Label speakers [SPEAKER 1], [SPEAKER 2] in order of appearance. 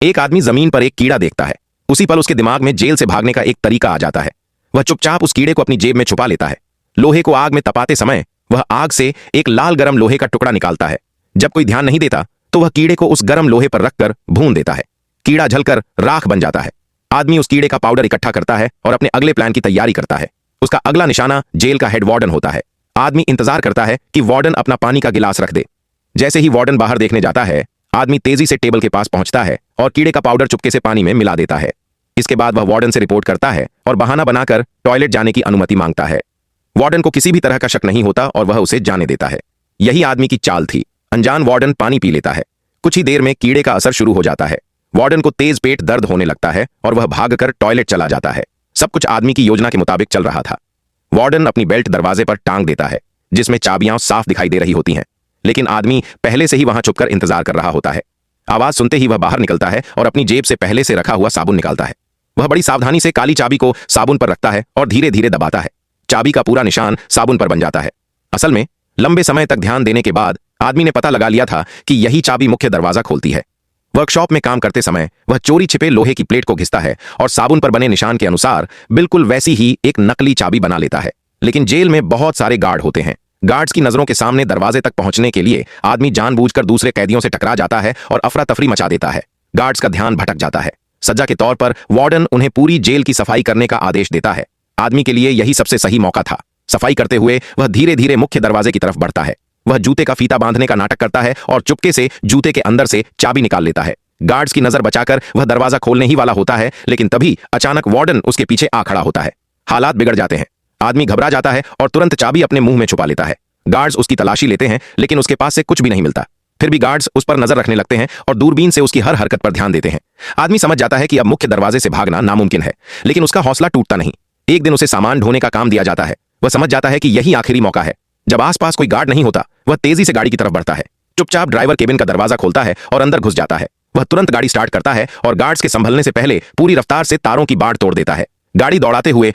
[SPEAKER 1] एक आदमी जमीन पर एक कीड़ा देखता है। उसी पल उसके दिमाग में जेल से भागने का एक तरीका आ जाता है। वह चुपचाप उस कीड़े को अपनी जेब में छुपा लेता है। लोहे को आग में तपाते समय वह आग से एक लाल गरम लोहे का टुकड़ा निकालता है। जब कोई ध्यान नहीं देता तो वह कीड़े को उस गरम लोहे पर रखकर भून देता है। कीड़ा जलकर राख बन जाता है। आदमी उस कीड़े का पाउडर इकट्ठा करता है और अपने अगले प्लान की तैयारी करता है। उसका अगला निशाना जेल का हेड वार्डन होता है। आदमी इंतजार करता है कि वार्डन अपना पानी का गिलास रख दे। जैसे ही वार्डन बाहर देखने जाता है, आदमी तेजी से टेबल के पास पहुंचता है और कीड़े का पाउडर चुपके से पानी में मिला देता है। इसके बाद वह वार्डन से रिपोर्ट करता है और बहाना बनाकर टॉयलेट जाने की अनुमति मांगता है। वार्डन को किसी भी तरह का शक नहीं होता और वह उसे जाने देता है। यही आदमी की चाल थी। अनजान वार्डन पानी पी लेता है। कुछ ही देर में कीड़े का असर शुरू हो जाता है। वार्डन को तेज पेट दर्द होने लगता है और वह भागकर टॉयलेट चला जाता है। सब कुछ आदमी की योजना के मुताबिक चल रहा था। वार्डन अपनी बेल्ट दरवाजे पर टांग देता है, जिसमें चाबियां साफ दिखाई दे रही होती हैं, लेकिन आदमी पहले से ही वहां छुपकर इंतजार कर रहा होता है। आवाज सुनते ही वह बाहर निकलता है और अपनी जेब से पहले से रखा हुआ साबुन निकालता है। वह बड़ी सावधानी से काली चाबी को साबुन पर रखता है और धीरे धीरे दबाता है। चाबी का पूरा निशान साबुन पर बन जाता है। असल में लंबे समय तक ध्यान देने के बाद आदमी ने पता लगा लिया था कि यही चाबी मुख्य दरवाजा खोलती है। वर्कशॉप में काम करते समय वह चोरी छिपे लोहे की प्लेट को घिसता है और साबुन पर बने निशान के अनुसार बिल्कुल वैसी ही एक नकली चाबी बना लेता है। लेकिन जेल में बहुत सारे गार्ड होते हैं। गार्ड्स की नजरों के सामने दरवाजे तक पहुंचने के लिए आदमी जानबूझकर दूसरे कैदियों से टकरा जाता है और अफरा तफरी मचा देता है। गार्ड्स का ध्यान भटक जाता है। सजा के तौर पर वार्डन उन्हें पूरी जेल की सफाई करने का आदेश देता है। आदमी के लिए यही सबसे सही मौका था। सफाई करते हुए वह धीरे धीरे मुख्य दरवाजे की तरफ बढ़ता है। वह जूते का फीता बांधने का नाटक करता है और चुपके से जूते के अंदर से चाबी निकाल लेता है। गार्ड्स की नजर बचाकर वह दरवाजा खोलने ही वाला होता है, लेकिन तभी अचानक वार्डन उसके पीछे आ खड़ा होता है। हालात बिगड़ जाते हैं। आदमी घबरा जाता है और तुरंत चाबी अपने मुंह में छुपा लेता है। गार्ड्स उसकी तलाशी लेते हैं, लेकिन उसके पास से कुछ भी नहीं मिलता। फिर भी गार्ड्स उस पर नजर रखने लगते हैं और दूरबीन से उसकी हर हरकत पर ध्यान देते हैं। आदमी समझ जाता है कि अब मुख्य दरवाजे से भागना नामुमकिन है, लेकिन उसका हौसला टूटता नहीं। एक दिन उसे सामान ढोने का काम दिया जाता है। वह समझ जाता है कि यही आखिरी मौका है। जब आसपास कोई गार्ड नहीं होता, वह तेजी से गाड़ी की तरफ बढ़ता है। चुपचाप ड्राइवर केबिन का दरवाजा खोलता है और अंदर घुस जाता है। वह तुरंत गाड़ी स्टार्ट करता है और गार्ड्स के संभलने से पहले पूरी रफ्तार से तारों की बाड़ तोड़ देता है। गाड़ी दौड़ाते हुए